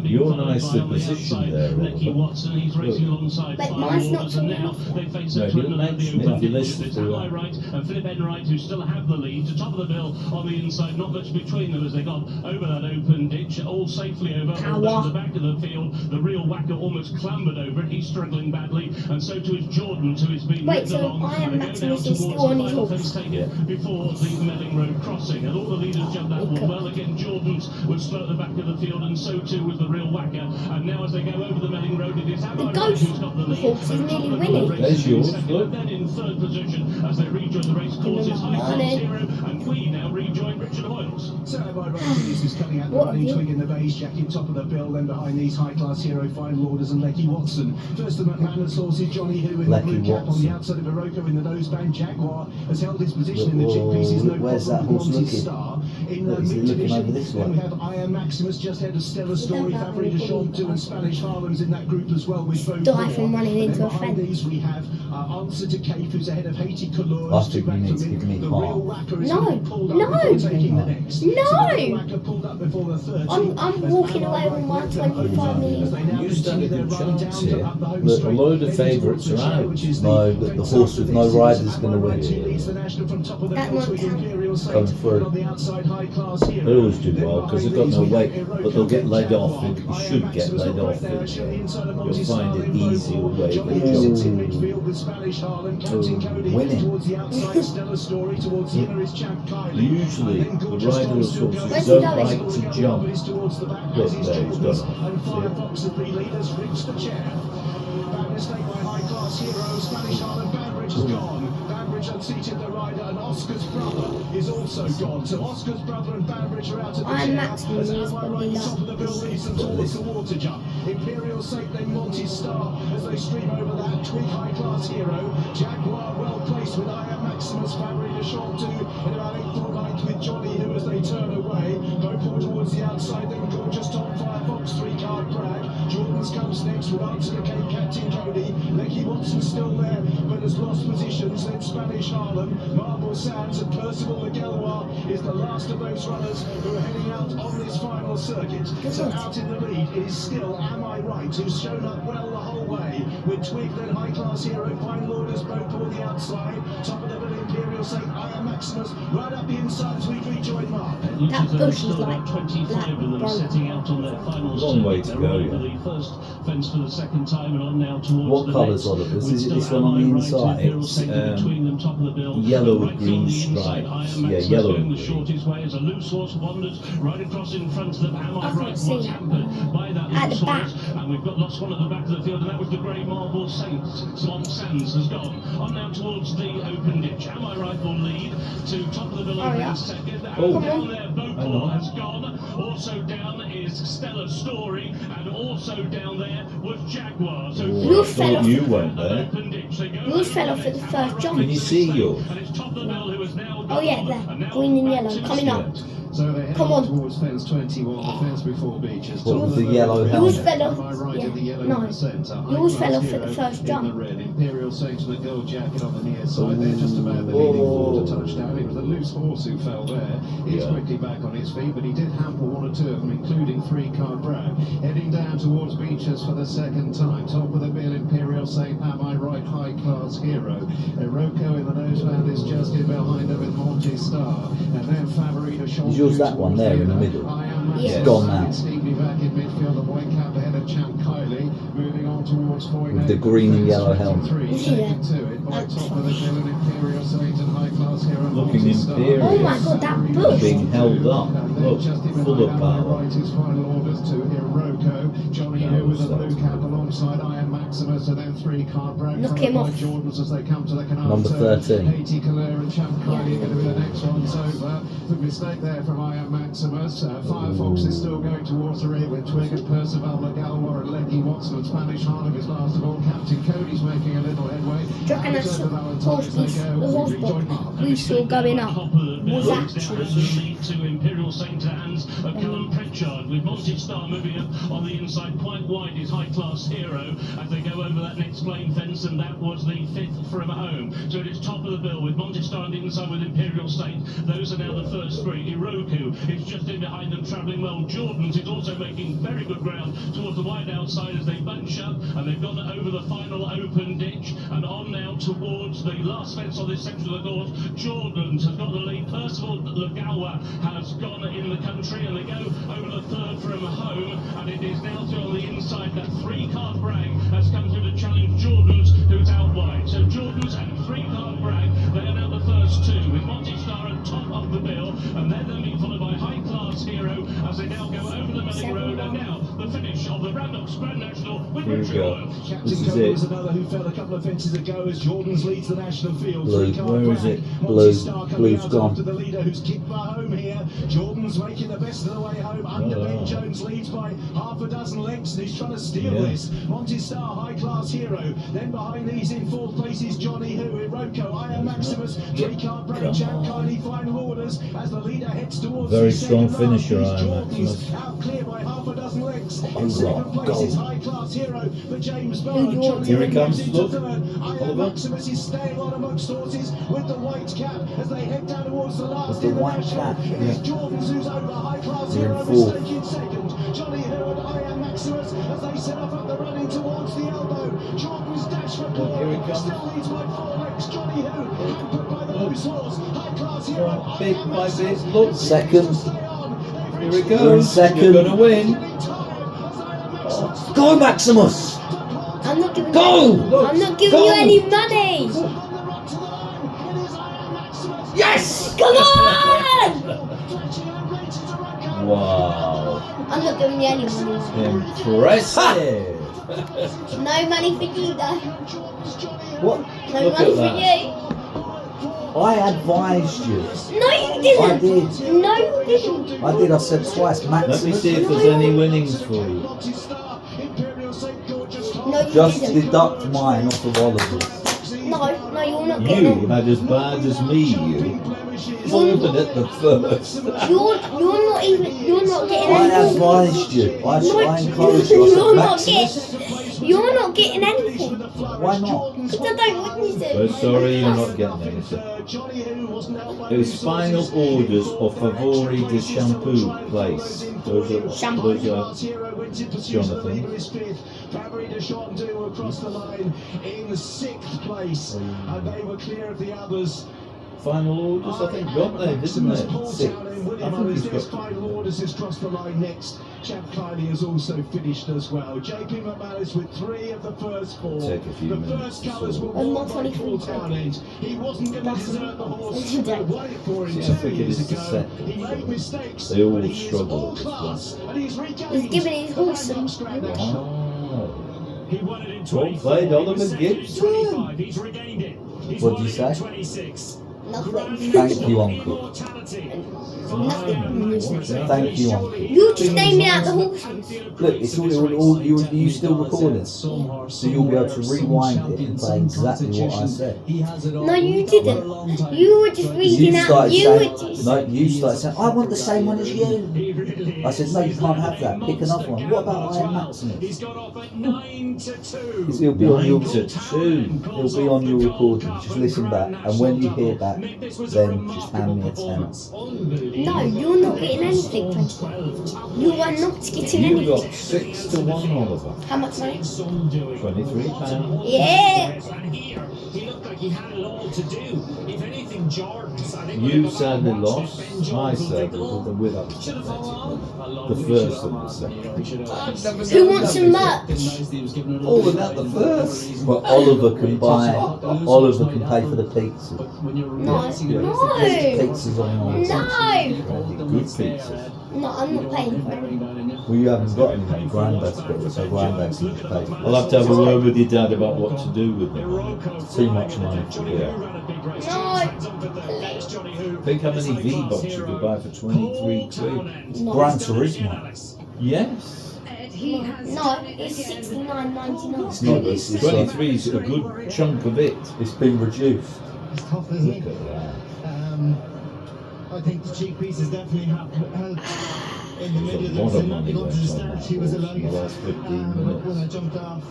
You're nicely positioned there, Lecky Robert. Watson, he's racing alongside But mine's not Firewalls, and tall now enough. they face No, up to he'll another mention it if you listen It's to Am I it. Right and Philip Enright who still have the lead to top of the bill on the inside, not much between them as they got over that open ditch, all safely over Power. the back of the field. The real whacker almost clambered over it, he's struggling badly, and so too is Jordan, who is being Wait, ripped so along. I Am And they go Maximus down is still towards on the his final horse? fence taken before the Melling Road crossing, and all the leaders jumped that one well. Again, Jordan's was slow at the back of the field, and so too was the real whacker. And now as they go over the Melling Road, it is Am I Right ghost who's got the lead. horse is nearly winning. There's yours, look. Then in third position as they rejoin the race courses, High Class Hero, and we now rejoin Richard Hoyles. So Am I Right is coming out the What running, have you- Twig in the base, Jack in top of the bill, then behind these High Class Hero, Final Orders and Lecky Watson. First the McManus horses, Johnny Who in the Lecky blue cap on Watson. the outside of Morocco in the noseband. Jaguar has held his position in the chick pieces, no Where's problem. that horse Monty looking? Star in Look, is he mid looking over division. this Then we way? have I Am Maximus just ahead of Stella Story, Fabry de Champs and Spanish Harlem's in that group as well with both. Die from running And into then a behind fence. these we have Answer to Cape, who's ahead of Haiti Caleur. I think you need to give me The half. real whacker is No, gonna be pulled up no. before taking the next. No. So the real whacker pulled up before the 30. I'm walking away with my 25 million. You stand a good chance here. Look, a load of favourites are out. No, but the horse with no rider is going to win. That won't count. Come through. They always do well because they've got no weight, but they'll get laid off. It should get laid off. You'll find it easy away. Winning. Usually, the riderless horses Where's he don't going? like to jump. Look, there he's gone. And Firefox, the three leaders, reach the chair. Bad mistake by High Class Hero, Spanish Harlem, Banbridge is gone. Banbridge unseated the rider, and Oscar's brother is also gone. So Oscar's brother and Banbridge are out of the I Am chair. Maximus As is Am I probably Right, top of the bill leads them towards the water jump. Imperial Saint, then Monty Star as they stream over that. Twig High Class Hero, Jaguar well placed with I Am Maximus, Fabry de Champs in about 8th or 9th with Johnny Who as they turn away. Go towards the outside, then Gorgeous Tom, Firefox, 3-card Brad. Jordan Jordans comes next with up to the Cape Captain Cody. Lecky Watson's still there, but has lost positions. Then Spanish Harlem, Marble Sands, and Percival the Galois is the last of those runners who are heading out on this final circuit. So out in the lead is still Am I Right, who's shown up well the whole way. With Twig, then High Class Hero, Fine Lauders, both on the outside. Top of the bill, Imperial Saint, I Am Maximus, right up the inside as we rejoin Mark. That bush is like 25 of them setting out on their final Long way to go, over the first fence for the second time and on now towards What the colours next. are this? With Is it still this one on the Am I Right, inside? Imperial It's Saint between them, top of the bill. yellow with Right green on the inside, I Am stripes. Yeah, Maximus yellow going and the green. shortest way as a loose horse wanders right across in front of them. Am I I can't Right see was it. hampered by that At loose the back. horse, and we've got lost one at the back of the field, and that was the grey Marble Saint. Swan Sands has gone on now towards the open ditch. Am I Right will lead to top of the bill Hurry in up. second, and Oh. down there Bopal Hang on. has gone. Also down is Stella Story, and also down there was Jaguar. So Oh, I fell thought off. you went there. open ditch. They go Yours over fell the off at the next first Am I jump. Right Can you see second, yours? and it's top of the bill who has now Oh yeah, gone, there. and now Green and back yellow. to Coming up. So they're heading Come on. towards fence 21, the fence before Beaches. What with the yellow Yours helmet? fell Am I off. right Yeah. in the yellow No. in the centre? Yours High fell Class off at the Hero first in jump. the red. Imperial Saint and the gold jacket on the near side. They're just about the leading forward to touchdown. It was a loose horse who fell there. He's Yeah. quickly back on his feet, but he did hamper one or two of them, including 3-card Brad. Heading down towards Beaches for the second time. Top of the bill, Imperial Saint, Am I Right, High Class Hero. Rocco in the noseband is just in behind her with Monty Star. And then Favorita Sean. Is yours that one there in the middle? I Am Yeah. It's gone now. Steeply back in midfield, the white cap ahead of Champ Kylie. Moving on towards Foyne. With the green and yellow helmet. You see that? To it by top of the bill, and Imperial Saint and High Class Hero. Looking Monty Star. imperial. Oh my god, that bush. Being held up. And then Look, just in full behind of Am I power. Right, his final orders to Iroko. Johnny Hill with a blue cap alongside I Am Maximus, and then 3-card Brad. Knock followed him by off. Jordans as they come to the canal. Number turn. 13. 80 Calera and Champ Kylie are going to be the next ones over. The mistake there from I Am Maximus. Firefox is still going towards the rear with Twig and Percival the Galois and Lecky Watson and Spanish Harlem is last of all. Captain Cody's making a little headway. Do you reckon that's the horse book we saw going up was actually lead to Imperial Saint hands of Callum Pritchard, with Monty Star moving up on the inside quite wide, his High Class Hero, as they go over that next plain fence, and that was the 5th from home. So it is top of the bill with Monty Star on the inside with Imperial Saint. Those are now the first three. Iroku is just in behind them, travelling well. Jordans is also making very good ground towards the wide outside as they bunch up, and they've gone over the final open ditch and on now towards the last fence on this section of the course. Jordans has got the lead. Percival Legawa has gone in the country, and they go over the 3rd from home, and it is now through on the inside that 3-card Bragg has come through to challenge Jordans, who's out wide. So Jordans and 3-card Bragg, they are now the first two, with Monty Star at top of the bill, and they're then being followed by High Class Hero as they now go over the Melling Road, and now the finish of the Randox Grand National with Here we Richard go. Royal. This Captain is Cody it. was another who fell a couple of fences ago as Jordans leads the national field. Blue. 3-card Where is Bragg. it? Monty Blue. Star coming Blue's out gone. after the leader who's kicked for home here. Jordans making the best of the way home. Under Ben Jones leads by half a dozen lengths, and he's trying to steal this. Monty Star, High Class Hero. Then behind these in 4th place is Johnny Who, Iroko, I Am Maximus, 3-card Bragg, Champ Kylie, final orders as the leader heads towards Very the strong second last. finisher, Is I Am Jordans Maximus. out clear by half a dozen lengths. In Oh, 2nd place is goal. High Class Hero for James Who Bond. Jordans? Here he comes, Into look. 3rd. I Am Oliver. Maximus is staying on amongst horses with the white cap as they head down towards the last With the in the white national. cap, It is yeah. Jordans who's over. High Class They're in Hero fourth. mistake in 2nd. Johnny Hill and I Am Maximus as they set off up the running towards the elbow. Jordan's dash for Look, here glory he comes. still leads by 4 lengths. Johnny Hill hampered by the loose horse. High Class Hero. I Bit Am by Maximus bit. Look, continues to second. stay on. They've Here reached he the goes. end. You're second. Gonna win. Getting tired as I Am Maximus Go, Maximus! I'm not giving Go! you I'm not giving Go! you any money. on the run to the line. It is I Am Maximus. Yes! Come on! Clutching over into Iroko. Wow. I'm not giving you any money. Impressive! No money for you though. What? No Look money at for that. you. I advised you. No, you didn't. I did. No, you didn't. I did, I said twice, Maximus. Let me see if there's any winnings for you. No, you Just didn't. deduct mine off of Oliver's. No, you're not getting You it. had as bad as me, you. Proven at the first. You're not You're not getting I anything. advised you. I encouraged you. I said, You're not getting anything. why not? Because I don't want you to. We're sorry you're not getting anything. It was final orders of Favori de Shampoo place. Those are Jonathan. Favori de Shampoo across the line in 6th place, and they were clear of the others. Final orders, I think, got there, didn't they? I think he's got final orders has crossed the line next. Chad Kylie has also finished as well. JP McManus with 3 of the first 4. Take a few The minutes first to colours were sort. I'm worn not by 23 Paul Townend. He wasn't going to desert the horse. They waited for him Yeah, I 2 think it years is the ago. second. He made mistakes, They all but he is struggle all at this class, and he's regained. He's giving his horse some. Wow. He won it in Well 24. played, He was Oliver second in Gibson. 25. He's regained it. He's What won did you it in say? 26. Nothing. Thank you, Uncle. Thank you, Uncle. You just named me out the horses. Look, it's all you still recording, so you'll be able to rewind it and play exactly what I said. No, you didn't. You were just reading out. You started saying, I want the same one as you. I said, no, you can't have that. Pick another one. What about I am Maximus? He's got off at 9-2. It'll be on your 9-2. It'll be on your recording. Just listen back, and when you hear back, then just hand me a tenner. No, you're not getting anything. You are not getting You anything. got 6 to 1, Oliver. How much money? £23. Yeah. And here, he looked like he had it all to do. If anything, Jordan's, I think You sadly lost. I sadly without the first and the second. Who wants some merch? Oh, without the first. But Oliver can buy. Oliver can pay for the pizza. No. Pizzas on Oliver. No. Good pizza. No, I'm not paying for it. Well, you haven't got any money. Granddad's got it, so Granddad can pay. I'll have to have a word with your dad about what to do with them. Too much money. Yeah. No. Think how many V-Bucks you could buy for 23 quid. Gran Turismo. Yes. No, it's $69.99. It's not. It's 23 is a good chunk of it. It's been reduced. It's tough, isn't Look it? at that. I think the cheek pieces definitely helped in the There's middle. a There lot was of a money lot to left the on start. that He was horse alive. in the last 15 But when I minutes. jumped off,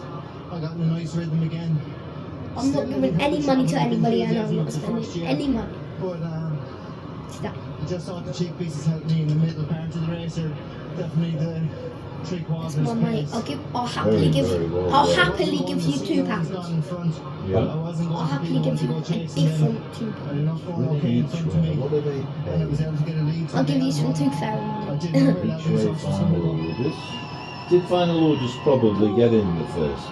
I got in a nice rhythm again. I'm not giving any money to anybody. I know I'm not spending any money. But Stop. I just thought the cheek pieces helped me in the middle part of the race. Or definitely the 3 quarters. That's my money. I'll happily Very, give. very well I'll done. happily give you £2. Yeah. I'll happily give you a different £2. What are they paying? I'll give you some tooth fairy money. Each way final orders. Did final orders probably get in the first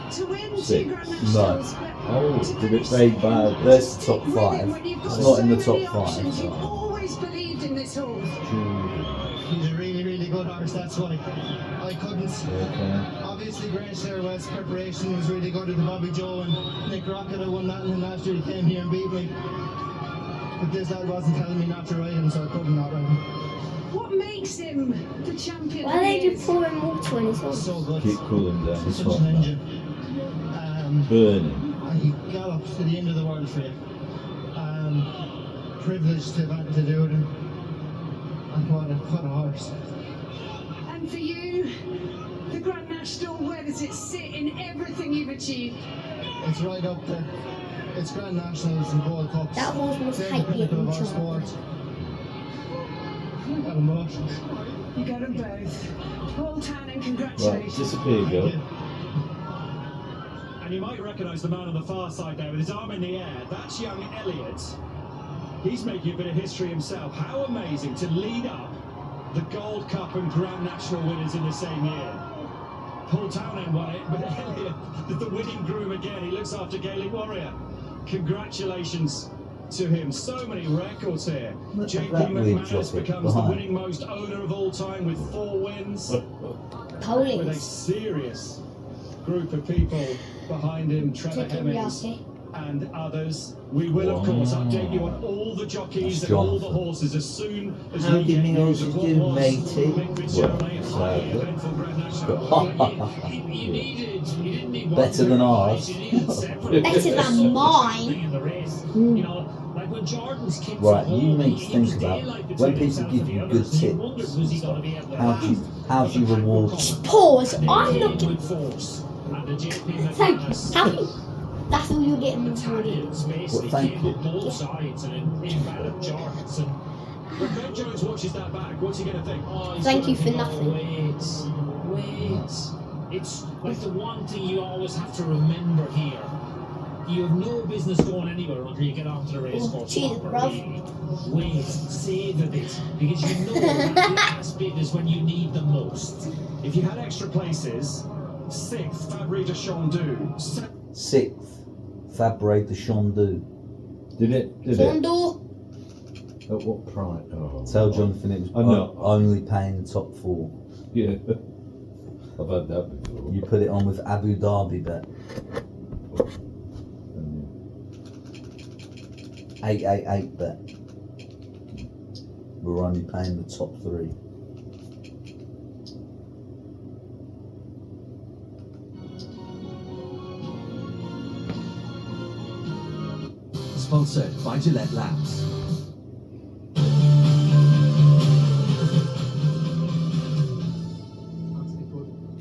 6? No. Oh, did it fade bad? There's the top 5. It's not in the top 5. You've always believed in this horse. He's a really, really good horse, that's why. I couldn't. Okay. Obviously, Great Sir West's preparation was really good with the Bobby Joe and Nick Rocket. I won that, and then last year he came here and beat me. But this lad wasn't telling me not to ride him, so I couldn't not ride him. What makes him the champion? Why are they just pouring water in his horse? So good. Keep cooling down. It's Such hot an now. engine. Burning. And he galloped to the end of the world for you. Privileged to have had to do it. And what a horse. And for you, the Grand National, where does it sit in everything you've achieved? It's right up there. It's Grand Nationals and Gold Cups. That horse must They're hate the you pinnacle in of our China. sport. Got 'em both. You got them both. Paul Townend, Right, congratulations. disappear, girl. And you might recognise the man on the far side there with his arm in the air. That's young Elliot. He's making a bit of history himself. How amazing to lead up the Gold Cup and Grand National winners in the same year. Paul Townend won it, but Elliot, the winning groom again. He looks after Gaelic Warrior. Congratulations to him. So many records here. Look at JP that weird McManus jockey becomes the behind. winning most owner of all time with 4 wins. With a Polish. serious group of people behind him, Trevor Chicken Hemmings jockey. and others. We will, of course, update you on all the jockeys That's and all the Jonathan. horses as soon as How we did get me news horses of what do, was matey? Mick Fitzgerald, a highly sadly. eventful Grand National. Better than ours. Better than mine. You know, Like when Jordan's kicked Right, the you ball, need to it think was about daylight when between people himself give and the you good others. You tips wondered and who's he stuff. gonna be able to How do you reward? Pause. I'm not with getting. force. And the JP Thank you. McManus Happy. That's all you're getting rewarded. Italians basically Well, thank came you. up both sides and enveloped Jordans. And when Ben Jones watches that back, what's he going to think? Oh, he's Thank gonna you for think, nothing. Oh, wait. It's like the one thing you always have to remember here. You have no business going anywhere until you get onto the race course. Cheers, bruv. Wait, save a bit, because you know that last bit is when you need the most. If you had extra places, 6th, Fabre de Chandu. 6th, Fabre de Chandu. Did it? Fondo. At what price? Oh. Tell Jonathan it was I know. only paying top 4. Yeah. I've had that before. You put it on with Abu Dhabi bet. 888 bet. We're only paying the top 3. Sponsored by Gillette Labs.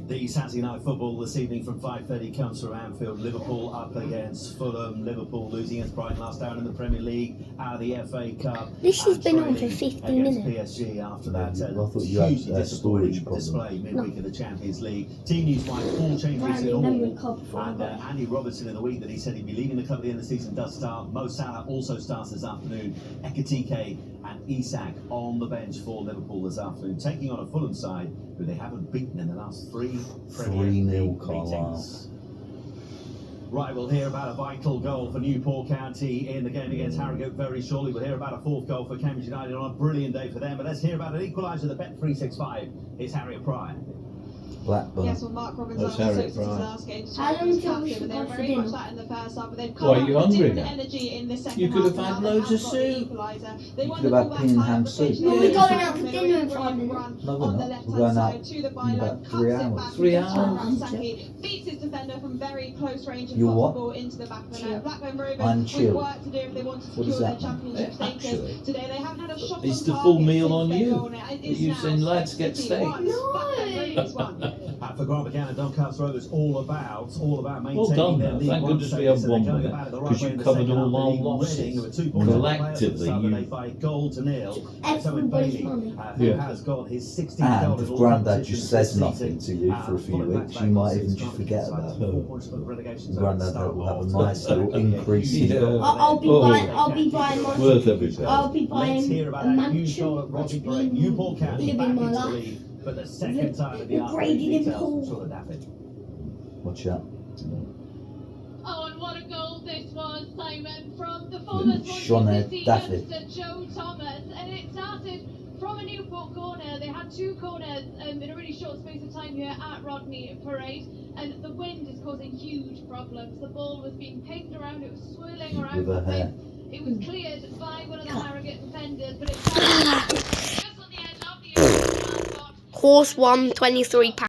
The Saturday night football this evening from 5:30 comes from Anfield. Liverpool up against Fulham. Liverpool losing against Brighton last hour in the Premier League, out of the FA Cup. This has been on for Trading 15 against minutes. PSG after that I thought you had hugely a storage disappointing problem. display midweek of the Champions League. Team news-wise, 4 changes Right, in memory all. card before And Andy Robertson in the week that he said he'd be leaving the club at the end of the season does start. Mo Salah also starts this afternoon. Ekitike and Isak on the bench for Liverpool this afternoon, taking on a Fulham side who they haven't beaten in the last 3 Premier 3-0 League Carlisle. meetings. Right, we'll hear about a vital goal for Newport County in the game against Harrogate very shortly. We'll hear about a 4th goal for Cambridge United on a brilliant day for them. But let's hear about an equaliser, the Bet365. It's Harriet Pryor. Blackburn. Yes, well, Mark Robinson That's Harriet his Pryor. last game. How long till we They were forgot for very dinner? much that in the first half, but they've Why, come are out you with hungry different now? energy in the second You could half, have had and now loads they of have got the soup. equaliser. They You won could the have had fullback pea and time ham application. soup. Well, we're They going won out for the dinner in 5 run minutes. No, we're on the not. left-hand We're going side out to the in byline, about cuts 3 it hours. back 3 against hours? Saki, beats his defender from very close range and You pops what? the ball into the back of the Chill. net. Blackburn Rovers I'm with chill. work to do if they want to What does secure their that mean? championship status. Actually, Today they haven't had a shot it's on the full target meal since on their you. goal, and it is You're now saying, lads, Stoke get City steak. 1, Blackburn Rovers 1. For Grant McCann and Doncaster Rovers, all about maintaining Well done, their though. League Thank One goodness we status, have and one they're going minute, about it the right because way you in the covered second all half. our League losses. Reading, who were 2 points away at the Collectively, start of the you- day by a goal to nil. Everybody's Owen Bailey, money. who Yeah. has got his 16th goal And in if all Grandad competitions just says this nothing season, to you for a few following weeks, back-to-back you might losses, even just Grant forget McCann's about side, 4 it. points for the relegation zone at the Grandad start will have a of nice time. little increase in Yeah. goal. I'll be Oh. buying. I'll be buying my. Worth every penny. I'll be Let's buying hear a about that huge mansion. goal at Which Robbie Gray. means Newport County living back my into the life. lead for the second time in the Upgraded afternoon. in Details pool. from Sean Daffy. Watch out. Oh, and what a goal this was, Simon, from the former Sean Swansea City Daffy. youngster Joe Thomas. And it started from a Newport corner. They had 2 corners in a really short space of time here at Rodney Parade. And the wind is causing huge problems. The ball was being pinged around, it was swirling around With the her place. hair. It was cleared by one of the Harrogate defenders, but it just on the edge of the area. Horse 1, 23 pounds.